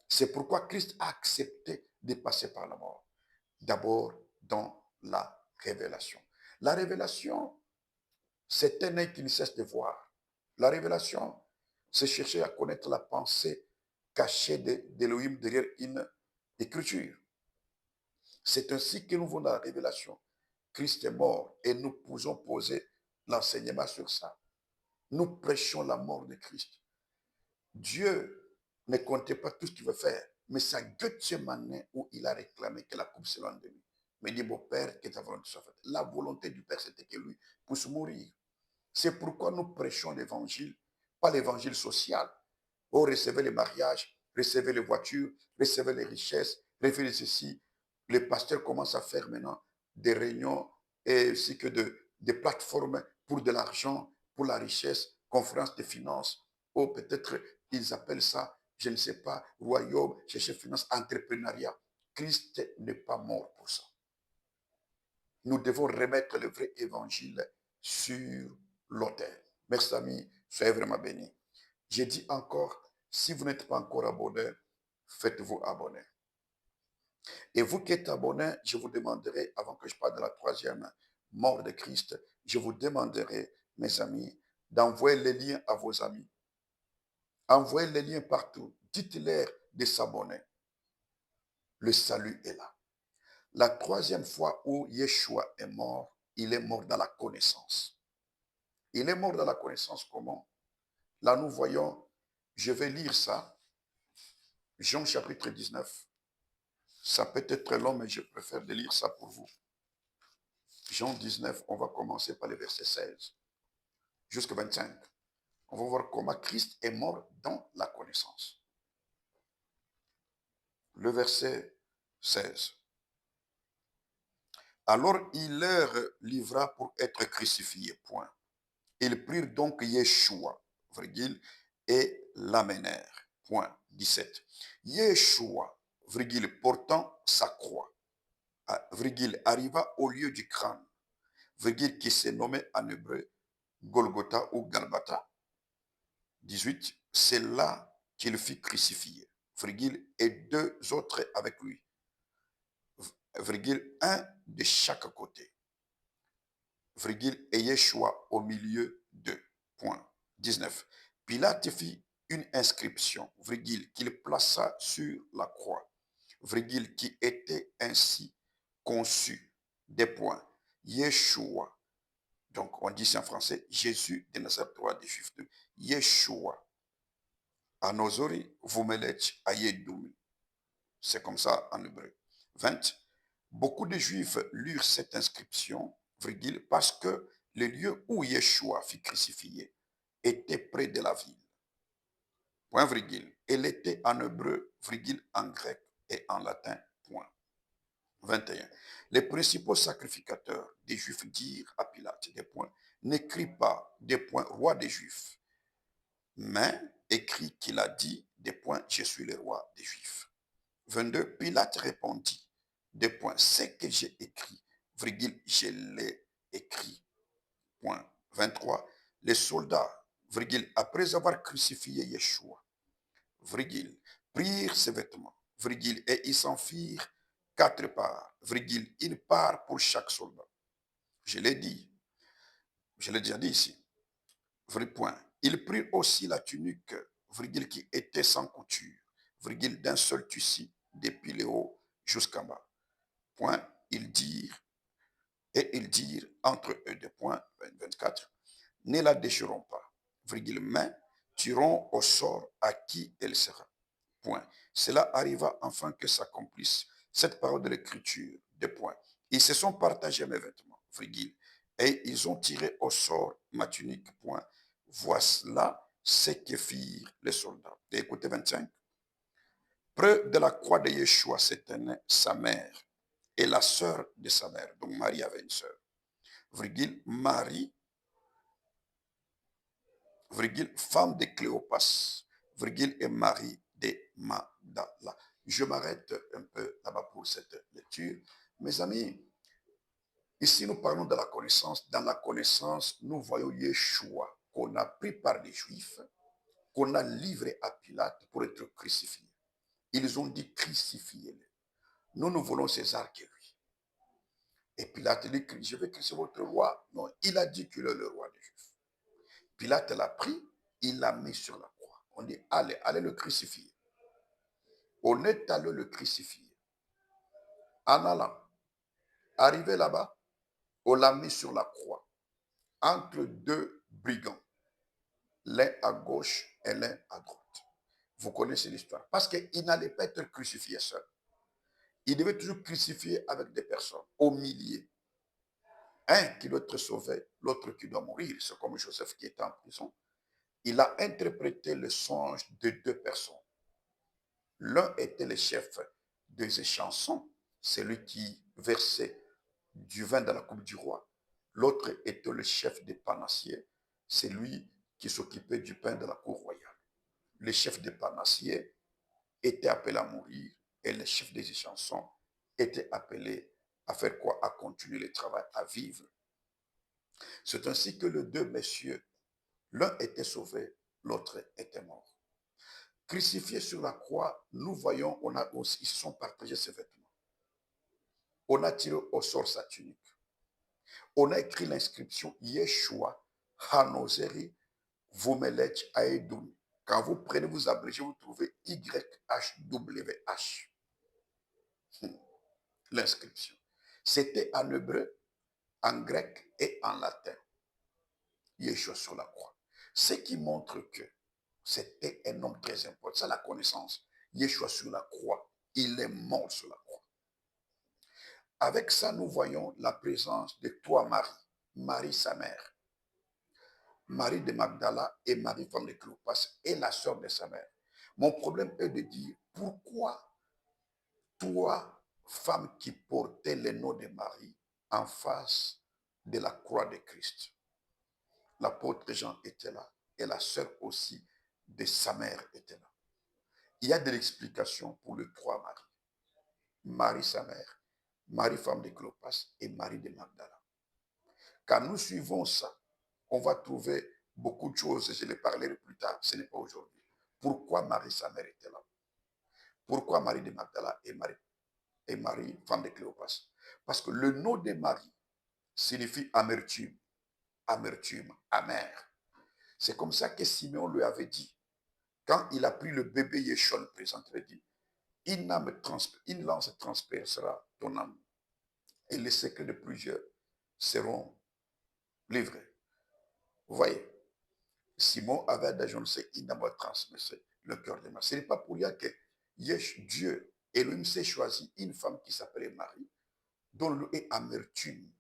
A: C'est pourquoi Christ a accepté de passer par la mort. D'abord dans la révélation. La révélation, c'est un œil qui ne cesse de voir. La révélation, c'est chercher à connaître la pensée cachée d'Élohim derrière une écriture. C'est ainsi que nous voyons dans la révélation. Christ est mort et nous pouvons poser l'enseignement sur ça. Nous prêchons la mort de Christ. Dieu ne comptait pas tout ce qu'il veut faire, mais c'est à Gethsemane où il a réclamé que la coupe s'éloigne de lui. Mais il dit, mon Père, que ta volonté soit faite. La volonté du Père, c'était que lui puisse mourir. C'est pourquoi nous prêchons l'évangile, pas l'évangile social. Oh, recevez les mariages, recevez les voitures, recevez les richesses, recevez ceci. Les pasteurs commencent à faire maintenant des réunions et aussi que des plateformes pour de l'argent, pour la richesse, conférences de finances. Ou peut-être ils appellent ça, je ne sais pas, royaume, chercher finance, entrepreneuriat. Christ n'est pas mort pour ça. Nous devons remettre le vrai évangile sur l'autel. Mes amis, soyez vraiment bénis. J'ai dit encore, si vous n'êtes pas encore abonné, faites-vous abonner. Et vous qui êtes abonné, je vous demanderai, avant que je parle de la troisième mort de Christ, je vous demanderai, mes amis, d'envoyer les liens à vos amis. Envoyez les liens partout. Dites-leur de s'abonner. Le salut est là. La troisième fois où Yeshua est mort, il est mort dans la connaissance. Il est mort dans la connaissance comment? Là, nous voyons, je vais lire ça, Jean chapitre 19. Ça peut être long, mais je préfère de lire ça pour vous. Jean 19, on va commencer par le verset 16 jusqu'à 25. On va voir comment Christ est mort dans la connaissance. Le verset 16. Alors il leur livra pour être crucifié, point. Ils prirent donc Yeshua, virgule, et l'amenèrent, point. 17. Yeshua, virgule, portant sa croix, virgule, arriva au lieu du crâne, virgule, qui s'est nommé en hébreu Golgotha ou Galbata. 18. C'est là qu'il fut crucifié, virgule, et deux autres avec lui, virgule, un de chaque côté, virgule, et Yeshua au milieu d'eux, point. 19. Pilate fit une inscription, virgule, qu'il plaça sur la croix, virgule, qui était ainsi conçue, des points. Yeshua. Donc, on dit ça en français, Jésus de Nazareth, roi des Juifs. Yeshua. Anozori vumelech ayedoumi. C'est comme ça en hébreu. 20. Beaucoup de Juifs lurent cette inscription, virgule, parce que le lieu où Yeshua fut crucifié était près de la ville. Point virgule. Elle était en hébreu, virgule, en grec et en latin. Point. 21. Les principaux sacrificateurs des Juifs dirent à Pilate, des points, n'écris pas, des points, roi des Juifs, mais écrit qu'il a dit, des points, je suis le roi des Juifs. 22. Pilate répondit, des points, ce que j'ai écrit, virgule, je l'ai écrit. Point. 23. Les soldats, virgule, après avoir crucifié Yeshua, virgule, prirent ses vêtements, virgule, et ils s'en firent 4 parts, virgule, une part pour chaque soldat. Je l'ai dit, je l'ai déjà dit ici. Vrai point. Ils prirent aussi la tunique, virgule, qui était sans couture, virgule, d'un seul tissu, depuis le haut jusqu'en bas. Point. Ils dirent entre eux, des points, 24, ne la déchirons pas, virgule, mais tirons au sort à qui elle sera. Point. Cela arriva enfin que s'accomplisse cette parole de l'écriture, des points. Ils se sont partagés mes vêtements, virgule, et ils ont tiré au sort ma tunique, point. Voici là ce que firent les soldats. Et écoutez 25. Près de la croix de Yeshua se tenait sa mère et la sœur de sa mère. Donc Marie avait une sœur. Virgule, Marie, virgule, femme de Cléopas, virgule, et Marie de Magdala. Je m'arrête un peu là-bas pour cette lecture. Mes amis, ici nous parlons de la connaissance. Dans la connaissance, nous voyons Yeshua qu'on a pris par les Juifs, qu'on a livré à Pilate pour être crucifié. Ils ont dit crucifiez-le. Nous voulons César que lui. Et Pilate dit, je vais que c'est votre roi. Non, il a dit qu'il est le roi des Juifs. Pilate l'a pris, il l'a mis sur la croix. On dit, allez, allez le crucifier. On est allé le crucifier. En allant, arrivé là-bas, on l'a mis sur la croix, entre deux brigands, l'un à gauche et l'un à droite. Vous connaissez l'histoire. Parce qu'il n'allait pas être crucifié seul. Il devait toujours crucifier avec des personnes, au milieu. Un qui doit être sauvé, l'autre qui doit mourir. C'est comme Joseph qui était en prison. Il a interprété le songe de deux personnes. L'un était le chef des échansons, celui qui versait du vin dans la coupe du roi. L'autre était le chef des panassiers, c'est lui qui s'occupait du pain de la cour royale. Le chef des panassiers était appelé à mourir et le chef des échansons était appelé à faire quoi? À continuer le travail, à vivre. C'est ainsi que les deux messieurs, l'un était sauvé, l'autre était mort. Crucifié sur la croix, nous voyons, ils se sont partagés ses vêtements. On a tiré au sort sa tunique. On a écrit l'inscription Yeshua Hanoseri Vomelech Aedoun. Quand vous prenez, vous abrégez, vous trouvez YHWH. L'inscription. C'était en hébreu, en grec et en latin. Yeshua sur la croix. Ce qui montre que c'était un homme très important. C'est la connaissance. Yeshua sur la croix. Il est mort sur la croix. Avec ça, nous voyons la présence de trois Marie. Marie, sa mère. Marie de Magdala et Marie, femme de Cléopas, et la sœur de sa mère. Mon problème est de dire pourquoi trois femmes qui portaient le nom de Marie en face de la croix de Christ. L'apôtre Jean était là et la sœur aussi de sa mère était là. Il y a de l'explication pour les trois Marie. Marie, sa mère, Marie, femme de Cléopas et Marie de Magdala. Quand nous suivons ça, on va trouver beaucoup de choses, je les parlerai plus tard, ce n'est pas aujourd'hui. Pourquoi Marie, sa mère, était là? Pourquoi Marie de Magdala et Marie, femme de Cléopas? Parce que le nom de Marie signifie amertume, amertume, amère. C'est comme ça que Simeon lui avait dit, quand il a pris le bébé Yeshua, le présenté, il dit, une lance transpercera ton âme, et les secrets de plusieurs seront livrés. Vous voyez, Simon avait d'agencer, il n'a pas transmis le cœur de Marie. Ce n'est pas pour rien que Dieu, Elohim s'est choisi une femme qui s'appelait Marie, dont le est amertume.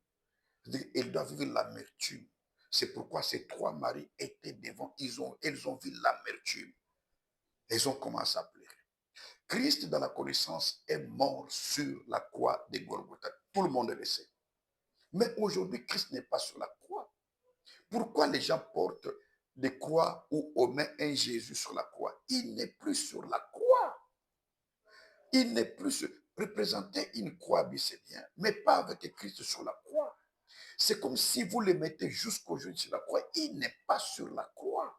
A: Elle doit vivre l'amertume. C'est pourquoi ces trois maris étaient devant, elles ont vu l'amertume. Elles ont commencé à pleurer. Christ, dans la connaissance, est mort sur la croix de Golgotha. Tout le monde le sait. Mais aujourd'hui, Christ n'est pas sur la croix. Pourquoi les gens portent des croix ou on met un Jésus sur la croix? Il n'est plus sur la croix. Il n'est plus sur... Représenter une croix, c'est bien, mais pas avec Christ sur la croix. C'est comme si vous le mettez jusqu'au genou sur la croix. Il n'est pas sur la croix.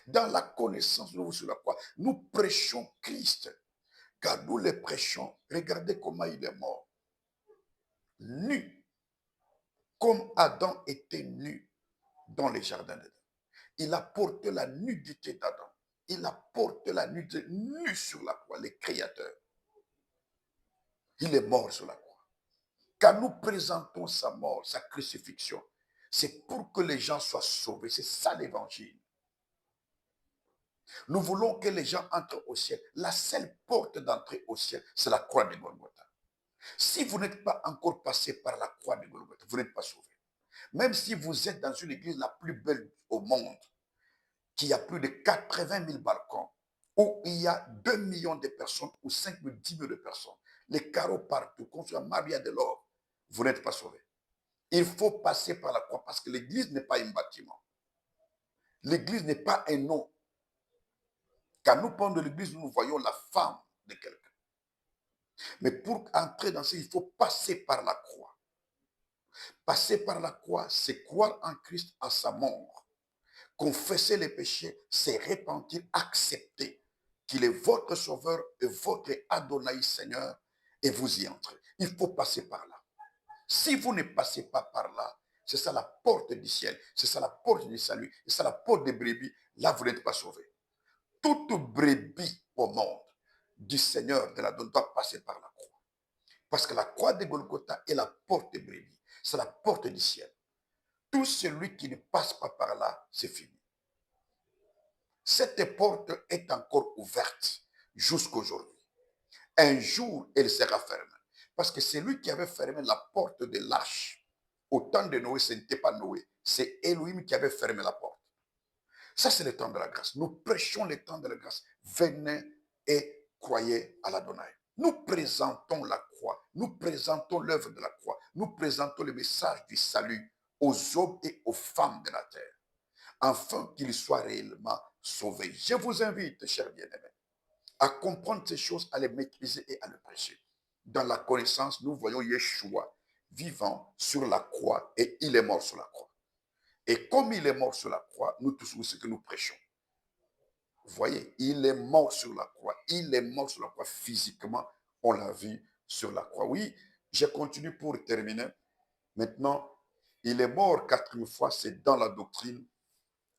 A: Dans la connaissance de nous sur la croix, nous prêchons Christ. Car nous le prêchons. Regardez comment il est mort. Nu. Comme Adam était nu dans les jardins d'Éden. Il a porté la nudité d'Adam. Il a porté la nudité nue sur la croix, le Créateur. Il est mort sur la croix. Quand nous présentons sa mort, sa crucifixion, c'est pour que les gens soient sauvés. C'est ça l'évangile. Nous voulons que les gens entrent au ciel. La seule porte d'entrée au ciel, c'est la croix de Golgotha. Si vous n'êtes pas encore passé par la croix de Golgotha, vous n'êtes pas sauvé. Même si vous êtes dans une église la plus belle au monde, qui a plus de 80 000 balcons, où il y a 2 millions de personnes ou 5 000, 10 000 de personnes, les carreaux partout, qu'on soit Maria de l'or, vous n'êtes pas sauvé. Il faut passer par la croix parce que l'église n'est pas un bâtiment. L'église n'est pas un nom. Quand nous parlons de l'église, nous voyons la femme de quelqu'un. Mais pour entrer dans ça, il faut passer par la croix. Passer par la croix, c'est croire en Christ à sa mort. Confesser les péchés, c'est repentir, accepter qu'il est votre sauveur et votre Adonai Seigneur et vous y entrez. Il faut passer par là. Si vous ne passez pas par là, c'est ça la porte du ciel, c'est ça la porte du salut, c'est ça la porte des brebis. Là, vous n'êtes pas sauvé. Toute brebis au monde du Seigneur de la donne doit passer par la croix. Parce que la croix de Golgotha est la porte des brebis. C'est la porte du ciel. Tout celui qui ne passe pas par là, c'est fini. Cette porte est encore ouverte jusqu'aujourd'hui. Un jour, elle sera fermée. Parce que c'est lui qui avait fermé la porte de l'arche. Au temps de Noé, ce n'était pas Noé. C'est Elohim qui avait fermé la porte. Ça, c'est le temps de la grâce. Nous prêchons le temps de la grâce. Venez et croyez à l'Adonai. Nous présentons la croix. Nous présentons l'œuvre de la croix. Nous présentons le message du salut aux hommes et aux femmes de la terre, afin qu'ils soient réellement sauvés. Je vous invite, chers bien-aimés, à comprendre ces choses, à les maîtriser et à les prêcher. Dans la connaissance, nous voyons Yeshua vivant sur la croix et il est mort sur la croix. Et comme il est mort sur la croix, nous tous, ce que nous prêchons. Vous voyez, il est mort sur la croix. Il est mort sur la croix physiquement. On l'a vu sur la croix. Oui, je continue pour terminer. Maintenant, il est mort 4 fois, c'est dans la doctrine.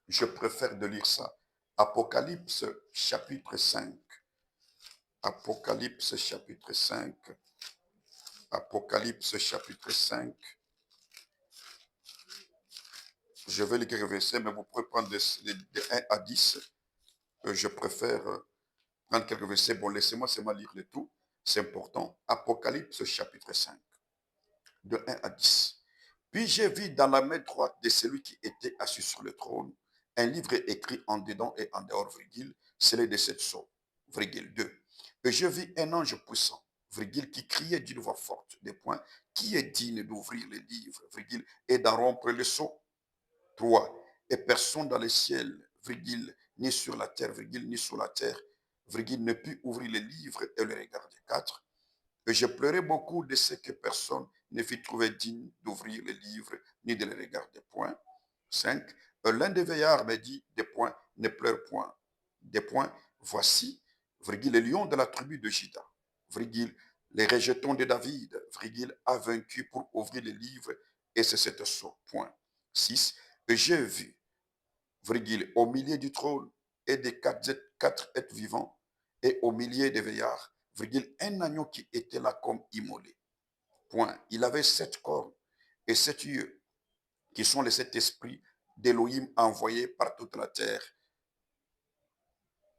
A: Je préfère de lire ça. Apocalypse chapitre 5. Apocalypse chapitre 5. Apocalypse chapitre 5. Je vais lire quelques versets, mais vous pouvez prendre de 1 à 10. Je préfère prendre quelques versets. Bon, laissez-moi seulement lire le tout. C'est important. Apocalypse chapitre 5. De 1 à 10. Puis j'ai vu dans la main droite de celui qui était assis sur le trône un livre écrit en dedans et en dehors, virgule, scellé de 7 sceaux, virgule 2. Et je vis un ange puissant, virgule, qui criait d'une voix forte, des points, qui est digne d'ouvrir le livre, virgule, et d'en rompre le sceau. 3. Et personne dans le ciel, virgule, ni sur la terre, virgule, ni sous la terre, virgule, ne put ouvrir le livre et le regarder. 4. Et je pleurais beaucoup de ce que personne ne fut trouvé digne d'ouvrir le livre ni de le regarder. Point. 5. L'un des veillards me dit, des points, ne pleure point. Des points, voici, virgule, le lion de la tribu de Juda, virgule, les rejetons de David, virgule, a vaincu pour ouvrir le livre et c'est cet sceau. Point. 6. Et j'ai vu, virgule, au milieu du trône et des quatre êtres vivants et au milieu des veillards, virgule, un agneau qui était là comme immolé. Point. Il avait 7 cornes et 7 yeux, qui sont les 7 esprits d'Élohim envoyés par toute la terre.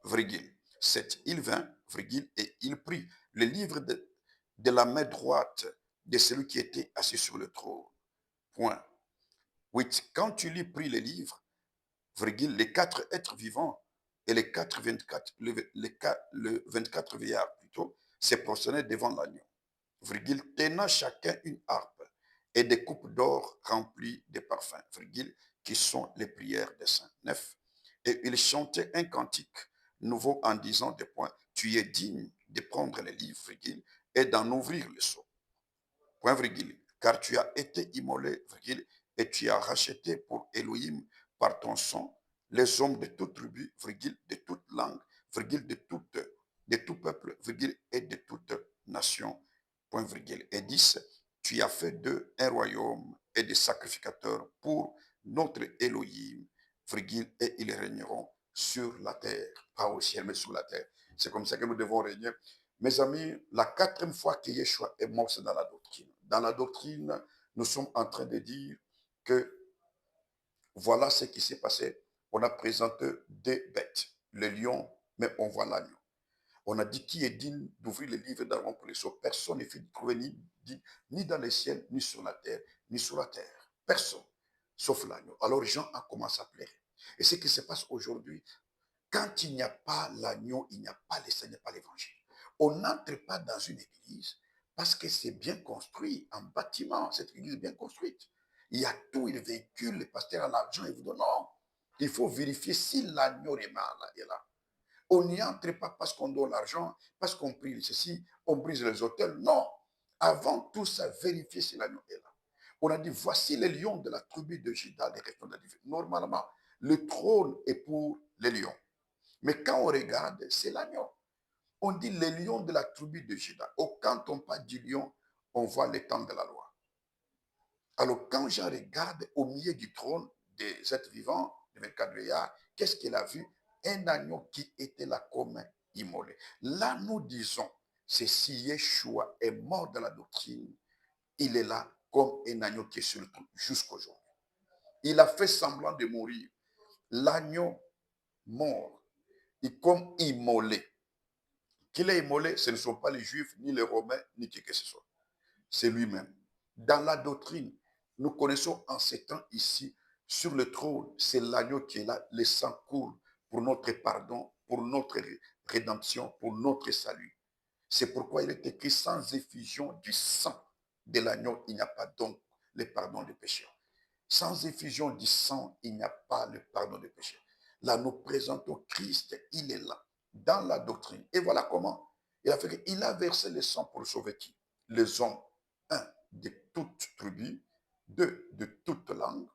A: Virgule. 7. Il vint, virgule, et il prit le livre de la main droite de celui qui était assis sur le trône. Point. 8. Quand tu lui pris le livre, virgule, les 4 êtres vivants et les 24, le 24 veillards plutôt, se prosternaient devant l'agneau, virgule, tenant chacun une harpe et des coupes d'or remplies de parfums, virgule, qui sont les prières des saints. 9. Et ils chantaient un cantique nouveau en disant des points, tu es digne de prendre les livres, virgule, et d'en ouvrir le sceau. Point virgule, car tu as été immolé, virgule, et tu as racheté pour Elohim par ton sang les hommes de toute tribu, virgule, de toute langue, virgule, de tout peuple, virgule, et de toute nation. Point virgule. Et 10, tu as fait d'eux un royaume et des sacrificateurs pour notre Elohim, virgule, et ils régneront sur la terre, pas au ciel, mais sur la terre. C'est comme ça que nous devons régner. Mes amis, la 4e fois que Yeshua est mort, c'est dans la doctrine. Dans la doctrine, nous sommes en train de dire que voilà ce qui s'est passé. On a présenté 2 bêtes, le lion, mais on voit l'agneau. On a dit qui est digne d'ouvrir le livre d'Aaron pour les sceaux. Personne ne fut trouvé ni dans les ciels, ni sur la terre, ni sur la terre. Personne, sauf l'agneau. Alors Jean a commencé à pleurer. Et ce qui se passe aujourd'hui, quand il n'y a pas l'agneau, il n'y a pas l'essai, il n'y a pas l'évangile. On n'entre pas dans une église parce que c'est bien construit, un bâtiment, cette église est bien construite. Il y a tout, il véhicule, le pasteur a l'argent, il vous donne non. Il faut vérifier si l'agneau est là. On n'y entre pas parce qu'on donne l'argent, parce qu'on prie ceci, on brise les hôtels. Non. Avant tout ça, vérifier si l'agneau est là. On a dit, voici les lions de la tribu de Juda, les restants de Dieu. Normalement, le trône est pour les lions. Mais quand on regarde, c'est l'agneau. On dit les lions de la tribu de Juda. Ou quand on parle du lion, on voit l'étang de la loi. Alors, quand je regarde au milieu du trône des êtres vivants, les 24 vieillards, qu'est-ce qu'il a vu? Un agneau qui était là comme immolé. Là, nous disons, c'est si Yeshua est mort dans la doctrine, il est là comme un agneau qui est sur le trône jusqu'aujourd'hui. Il a fait semblant de mourir. L'agneau mort est comme immolé. Qu'il est immolé, ce ne sont pas les Juifs, ni les Romains, ni qui que ce soit. C'est lui-même. Dans la doctrine, nous connaissons en ces temps ici, sur le trône, c'est l'agneau qui est là, le sang coule pour notre pardon, pour notre rédemption, pour notre salut. C'est pourquoi il est écrit sans effusion du sang de l'agneau, il n'y a pas donc le pardon des péchés. Sans effusion du sang, il n'y a pas le pardon des péchés. Là, nous présentons Christ, il est là, dans la doctrine. Et voilà comment il a fait. Il a versé le sang pour sauver qui? Les hommes, un, de toute tribu, deux, de toute langue,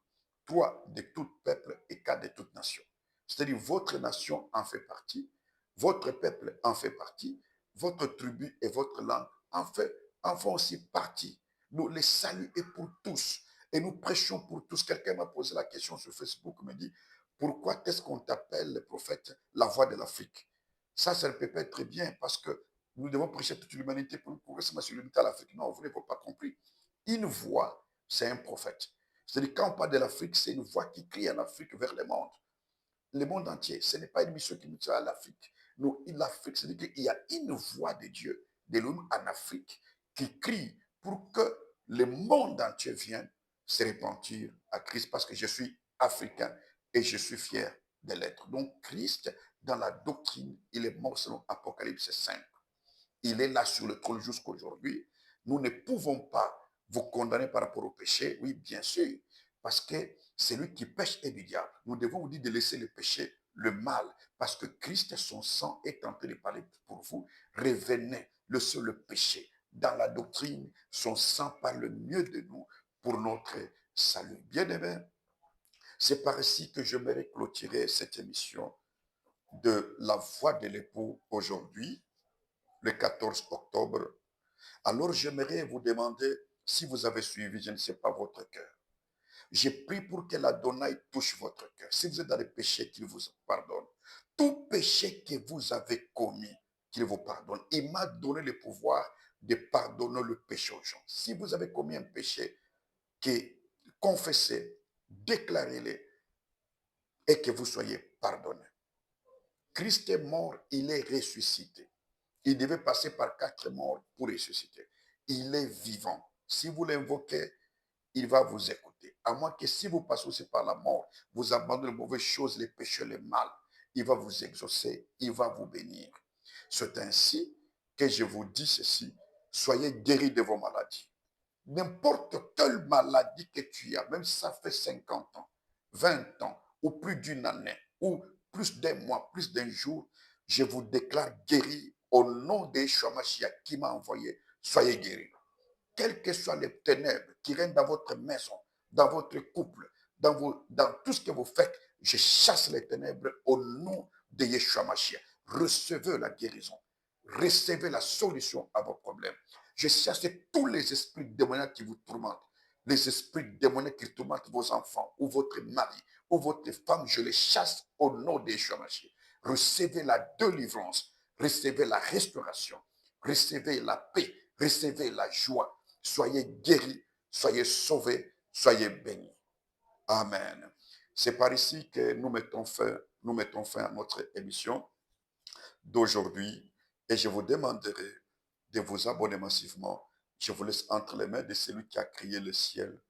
A: trois, de tout peuple et quatre, de toute nation. C'est-à-dire, votre nation en fait partie, votre peuple en fait partie, votre tribu et votre langue en font aussi partie. Nous, le salut est pour tous. Et nous prêchons pour tous. Quelqu'un m'a posé la question sur Facebook, me dit, pourquoi est-ce qu'on t'appelle le prophète la voix de l'Afrique? Ça ne peut pas être très bien parce que nous devons prêcher toute l'humanité pour progresser sur l'unité à l'Afrique. Non, vous n'avez pas compris. Une voix, c'est un prophète. C'est-à-dire, quand on parle de l'Afrique, c'est une voix qui crie en Afrique vers le monde entier. Ce n'est pas une mission qui nous tient à l'Afrique. Nous, l'Afrique, c'est-à-dire qu'il y a une voix de Dieu, de l'homme en Afrique, qui crie pour que le monde entier vienne se repentir à Christ, parce que je suis africain et je suis fier de l'être. Donc, Christ, dans la doctrine, il est mort selon Apocalypse 5. Il est là sur le trône jusqu'aujourd'hui. Nous ne pouvons pas vous condamner par rapport au péché, oui, bien sûr, parce que celui qui pêche est du diable. Nous devons vous dire de laisser le péché, le mal, parce que Christ, son sang, est en train de parler pour vous. Revenez, le seul péché. Dans la doctrine, son sang parle mieux de nous pour notre salut. Bien-aimés, c'est par ici que j'aimerais clôturer cette émission de la voix de l'époux aujourd'hui, le 14 octobre. Alors j'aimerais vous demander si vous avez suivi, je ne sais pas, votre cœur. J'ai prié pour que l'Adonai touche votre cœur. Si vous êtes dans les péchés, qu'il vous pardonne. Tout péché que vous avez commis, qu'il vous pardonne. Il m'a donné le pouvoir de pardonner le péché aux gens. Si vous avez commis un péché, confessez, déclarez-le et que vous soyez pardonné. Christ est mort, il est ressuscité. Il devait passer par 4 morts pour ressusciter. Il est vivant. Si vous l'invoquez, il va vous écouter. À moins que si vous passez aussi par la mort, vous abandonnez les mauvaises choses, les péchés, le mal, il va vous exaucer, il va vous bénir. C'est ainsi que je vous dis ceci, soyez guéris de vos maladies. N'importe quelle maladie que tu as, même si ça fait 50 ans, 20 ans, ou plus d'une année, ou plus d'un mois, plus d'un jour, je vous déclare guéri au nom de Yeshua Mashiach qui m'a envoyé. Soyez guéris. Quelles que soient les ténèbres qui règnent dans votre maison, dans votre couple, dans tout ce que vous faites, je chasse les ténèbres au nom de Yeshua Mashiach. Recevez la guérison. Recevez la solution à vos problèmes. Je chasse tous les esprits démoniaques qui vous tourmentent. Les esprits démoniaques qui tourmentent vos enfants, ou votre mari, ou votre femme, je les chasse au nom de Yeshua Mashiach. Recevez la délivrance. Recevez la restauration. Recevez la paix. Recevez la joie. Soyez guéris, soyez sauvés, soyez bénis. Amen. C'est par ici que nous mettons fin à notre émission d'aujourd'hui et je vous demanderai de vous abonner massivement. Je vous laisse entre les mains de celui qui a créé le ciel,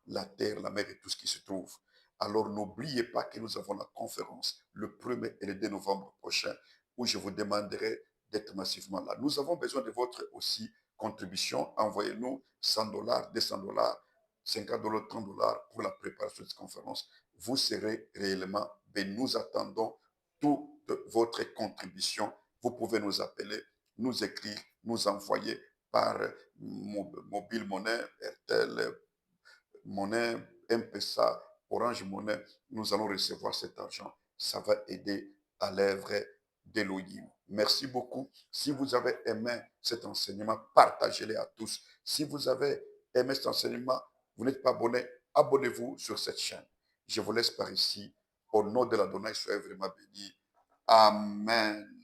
A: la terre, la mer et tout ce qui se trouve. Alors n'oubliez pas que nous avons la conférence le 1er et le 2 novembre prochain où je vous demanderai d'être massivement là. Nous avons besoin de votre aussi contribution. Envoyez-nous $100, $200, $50, $30 pour la préparation de cette conférence. Vous serez réellement bénis. Nous attendons toute votre contribution. Vous pouvez nous appeler, nous écrire, nous envoyer par mobile monnaie, RTL, monnaie, M-Pesa, Orange Monnaie. Nous allons recevoir cet argent. Ça va aider à l'œuvre d'Élohim. Merci beaucoup. Si vous avez aimé cet enseignement, partagez-le à tous. Si vous avez aimé cet enseignement, vous n'êtes pas abonné, abonnez-vous sur cette chaîne. Je vous laisse par ici. Au nom de l'Adonai, soyez vraiment bénis. Amen.